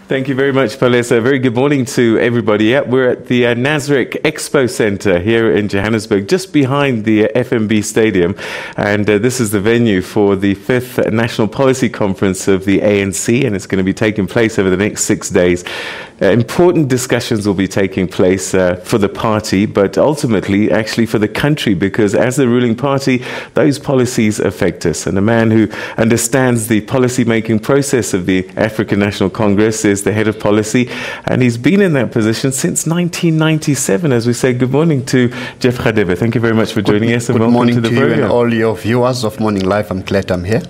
Thank you very much, Palesa. Very good morning to everybody. Yeah, we're at the Nasrec Expo Centre here in Johannesburg, just behind the FNB Stadium. And this is the venue for the 5th National Policy Conference of the ANC, and it's going to be taking place over the next 6 days. Important discussions will be taking place for the party, but ultimately actually for the country, because as the ruling party, those policies affect us. And a man who understands the policy-making process of the African National Congress is the head of policy, and he's been in that position since 1997. As we say, good morning to Jeff Radebe. Thank you very much for joining us, and welcome to the program. Good morning to you and all your viewers of Morning Live. I'm glad I'm here.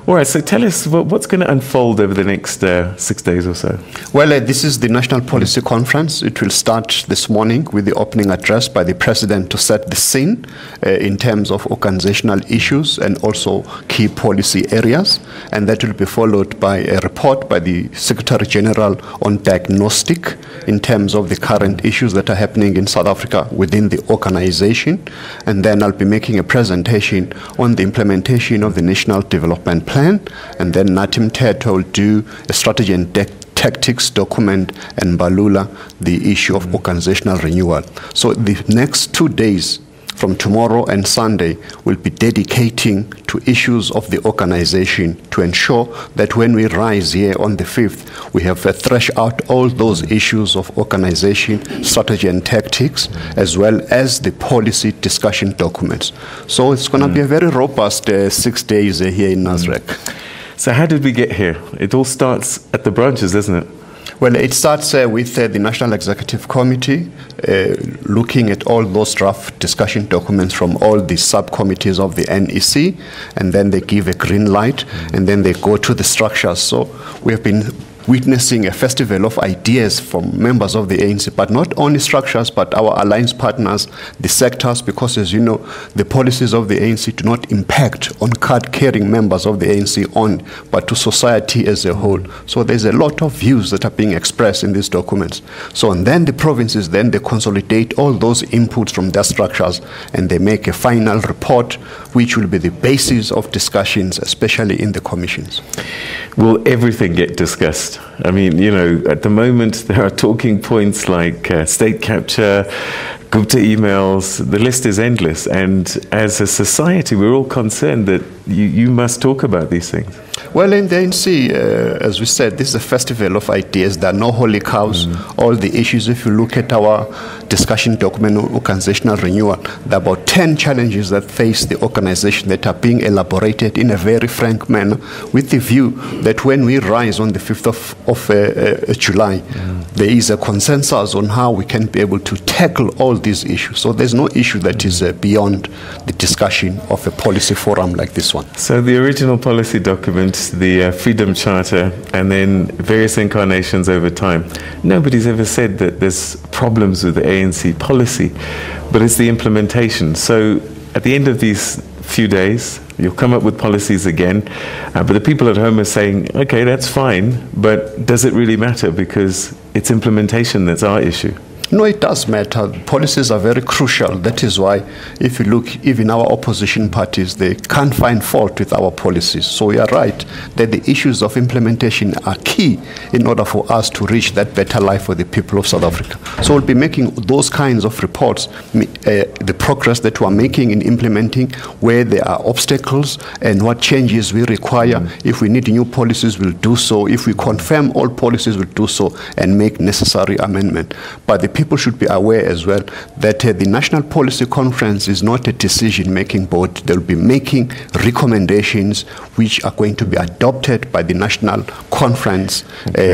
All right, so tell us what's going to unfold over the next 6 days or so. Well, this is the National Policy Conference. It will start this morning with the opening address by the President to set the scene in terms of organizational issues and also key policy areas. And that will be followed by a report by the Secretary General on diagnostic in terms of the current issues that are happening in South Africa within the organization. And then I'll be making a presentation on the implementation of the National Development Plan. And then Natim Teto will do a strategy and tactics document, and Balula, the issue of organizational renewal. So the next 2 days, from tomorrow and Sunday, will be dedicating to issues of the organization to ensure that when we rise here on the 5th, we have threshed out all those issues of organization, strategy and tactics, as well as the policy discussion documents. So it's going to be a very robust 6 days here in Nasrec. So how did we get here? It all starts at the branches, doesn't it? Well, it starts with the National Executive Committee looking at all those draft discussion documents from all the subcommittees of the NEC, and then they give a green light, and then they go to the structures. So we have been witnessing a festival of ideas from members of the ANC, but not only structures, but our alliance partners, the sectors, because as you know, the policies of the ANC do not impact on card-carrying members of the ANC only, but to society as a whole. So there's a lot of views that are being expressed in these documents. So and then the provinces, then they consolidate all those inputs from their structures, and they make a final report, which will be the basis of discussions, especially in the commissions. Will everything get discussed? I mean, you know, at the moment there are talking points like state capture, Gupta emails, the list is endless. And as a society, we're all concerned that you must talk about these things. Well, in the ANC, as we said, this is a festival of ideas. There are no holy cows. All the issues, if you look at our discussion document on organizational renewal, there are about 10 challenges that face the organization that are being elaborated in a very frank manner with the view that when we rise on the 5th of July, there is a consensus on how we can be able to tackle all these issues. So there's no issue that is beyond the discussion of a policy forum like this one. So the original policy document, the Freedom Charter, and then various incarnations over time. Nobody's ever said that there's problems with the ANC policy, but it's the implementation. So at the end of these few days, you'll come up with policies again, but the people at home are saying, okay, that's fine, but does it really matter? Because it's implementation that's our issue. No, it does matter. Policies are very crucial. That is why, if you look, even our opposition parties, they can't find fault with our policies. So you are right that the issues of implementation are key in order for us to reach that better life for the people of South Africa. So we'll be making those kinds of reports, the progress that we are making in implementing, where there are obstacles and what changes we require. If we need new policies, we'll do so. If we confirm all policies, we'll do so and make necessary amendment. But the people should be aware as well that the National Policy Conference is not a decision-making body. They'll be making recommendations which are going to be adopted by the National Conference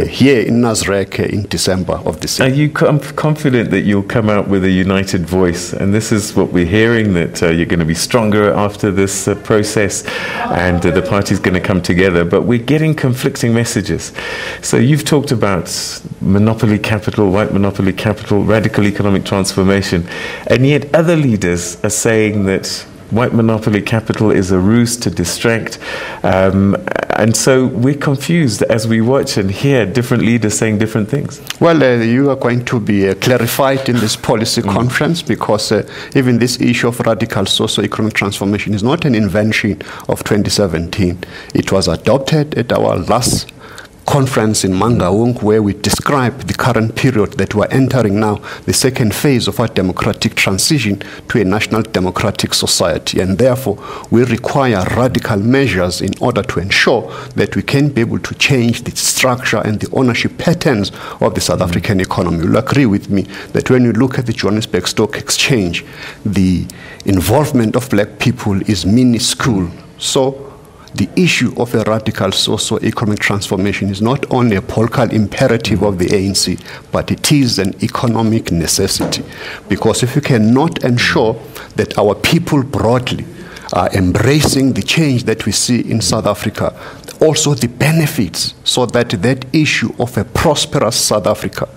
here in Nasrec in December of this year. Are you confident that you'll come out with a united voice? And this is what we're hearing, that you're going to be stronger after this process, and the party's going to come together. But we're getting conflicting messages. So you've talked about monopoly capital, white monopoly capital, radical economic transformation, and yet other leaders are saying that white monopoly capital is a ruse to distract, and so we're confused as we watch and hear different leaders saying different things. Well, you are going to be clarified in this policy conference, because even this issue of radical socio-economic transformation is not an invention of 2017. It was adopted at our last conference in Mangaung where we described the current period that we're entering now, the second phase of our democratic transition to a national democratic society. And therefore, we require radical measures in order to ensure that we can be able to change the structure and the ownership patterns of the South African economy. You'll agree with me that when you look at the Johannesburg Stock Exchange, the involvement of black people is minuscule. So the issue of a radical socio-economic transformation is not only a political imperative of the ANC, but it is an economic necessity. Because if you cannot ensure that our people broadly are embracing the change that we see in South Africa, also the benefits, so that that issue of a prosperous South Africa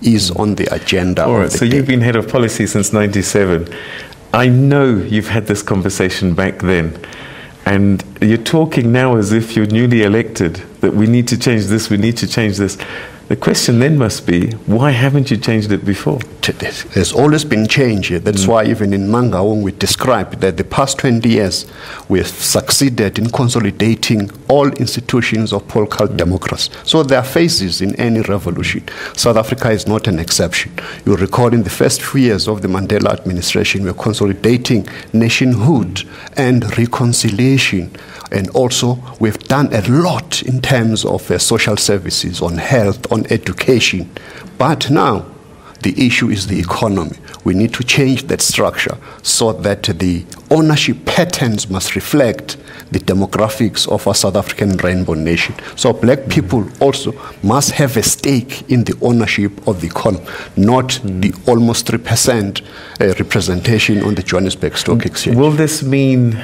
is on the agenda. All right, so you've been head of policy since '97. I know you've had this conversation back then. And you're talking now as if you're newly elected, that we need to change this, we need to change this. The question then must be, why haven't you changed it before? There's always been change. That's why even in Mangaung we described that the past 20 years we have succeeded in consolidating all institutions of political democracy. So there are phases in any revolution. South Africa is not an exception. You recall in the first few years of the Mandela administration, we were consolidating nationhood and reconciliation. And also, we've done a lot in terms of social services, on health, on education. But now, the issue is the economy. We need to change that structure so that the ownership patterns must reflect the demographics of our South African rainbow nation. So black people also must have a stake in the ownership of the economy, not the almost 3% representation on the Johannesburg Stock Exchange. Will this mean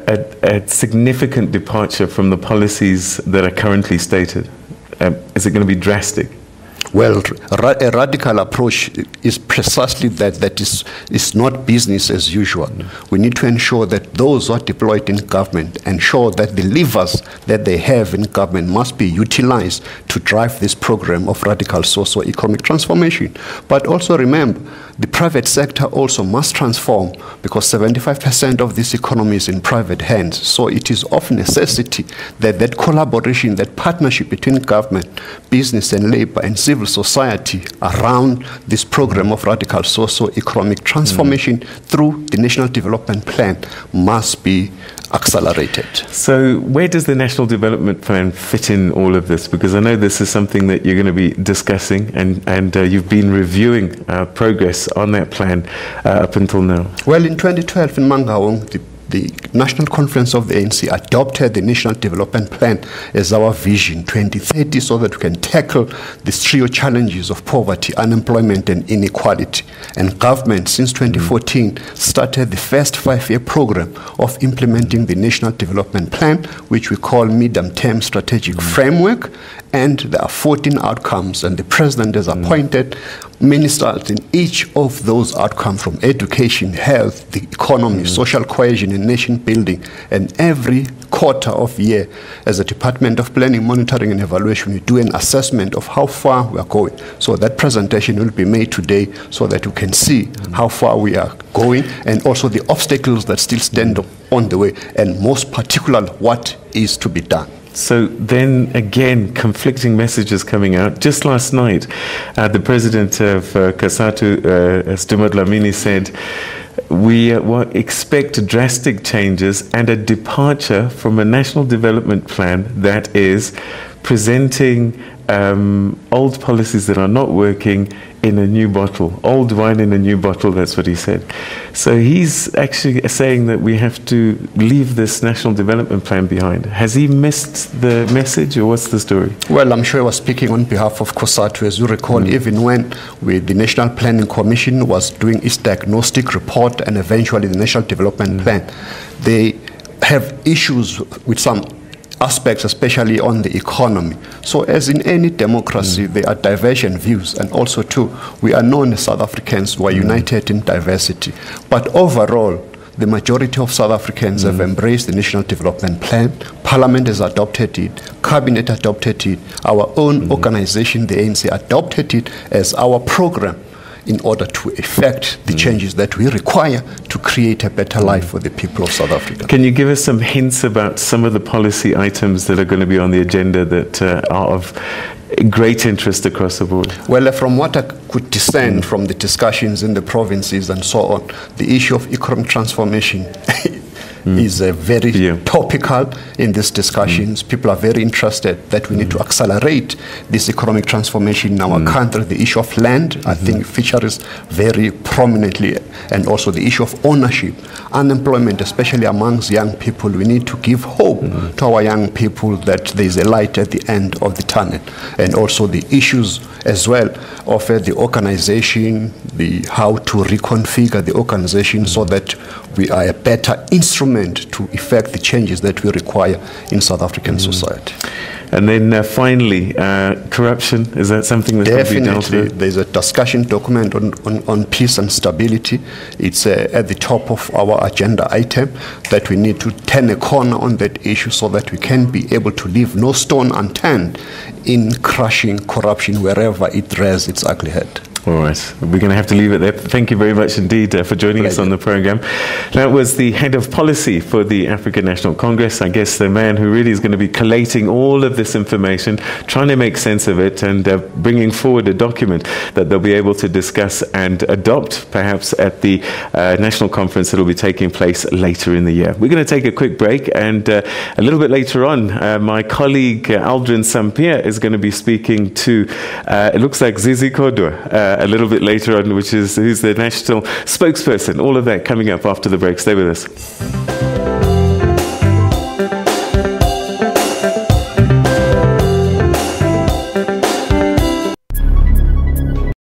a significant departure from the policies that are currently stated? Is it going to be drastic? Well, a radical approach is precisely that is not business as usual. We need to ensure that those who are deployed in government ensure that the levers that they have in government must be utilized to drive this program of radical socio-economic transformation. But also remember, the private sector also must transform, because 75% of this economy is in private hands. So it is of necessity that that collaboration, that partnership between government, business and labor and civil society around this program of radical socio-economic transformation through the National Development Plan must be accelerated. So where does the National Development Plan fit in all of this? Because I know this is something that you're going to be discussing, and you've been reviewing progress on that plan up until now. Well, in 2012 in Mangaung, the National Conference of the ANC adopted the National Development Plan as our vision 2030, so that we can tackle the trio challenges of poverty, unemployment and inequality. And government since 2014 started the first 5-year program of implementing the National Development Plan, which we call Medium-Term Strategic Framework. And there are 14 outcomes, and the president has appointed ministers in each of those outcomes, from education, health, the economy, social cohesion and nation building. And every quarter of year, as a Department of Planning, Monitoring and Evaluation, we do an assessment of how far we are going. So that presentation will be made today so that you can see how far we are going, and also the obstacles that still stand on the way, and most particularly what is to be done. So then again, conflicting messages coming out. Just last night, the president of COSATU, Stumut Dlamini, said, we expect drastic changes and a departure from a national development plan that is presenting old policies that are not working in a new bottle. Old wine in a new bottle, that's what he said. So he's actually saying that we have to leave this national development plan behind. Has he missed the message, or what's the story? Well, I'm sure he was speaking on behalf of COSATU. As you recall, even when the National Planning Commission was doing its diagnostic report and eventually the National Development Plan, they have issues with some aspects, especially on the economy. So as in any democracy, there are divergent views, and also too, we are known as South Africans who are united in diversity. But overall, the majority of South Africans have embraced the National Development Plan. Parliament has adopted it, Cabinet adopted it, our own organization, the ANC, adopted it as our program in order to effect the changes that we require to create a better life for the people of South Africa. Can you give us some hints about some of the policy items that are going to be on the agenda that are of great interest across the board? Well, from what I could discern from the discussions in the provinces and so on, the issue of economic transformation is very topical in these discussions. People are very interested that we need to accelerate this economic transformation in our country. The issue of land, I think, features very prominently, and also the issue of ownership, unemployment, especially amongst young people. We need to give hope to our young people that there is a light at the end of the tunnel, and also the issues as well of the organization, how to reconfigure the organization so that we are a better instrument to effect the changes that we require in South African society. And then finally, corruption, is that something that can be dealt with? There's a discussion document on peace and stability. It's at the top of our agenda item that we need to turn a corner on that issue so that we can be able to leave no stone unturned in crushing corruption wherever it rears its ugly head. All right, we're going to have to leave it there. Thank you very much indeed for joining us on the program. That was the head of policy for the African National Congress. I guess the man who really is going to be collating all of this information, trying to make sense of it, and bringing forward a document that they'll be able to discuss and adopt perhaps at the national conference that will be taking place later in the year. We're going to take a quick break, and a little bit later on, my colleague Aldrin Sampier is going to be speaking to, it looks like Zizi Kodwa, a little bit later on, who's the national spokesperson. All of that coming up after the break. Stay with us.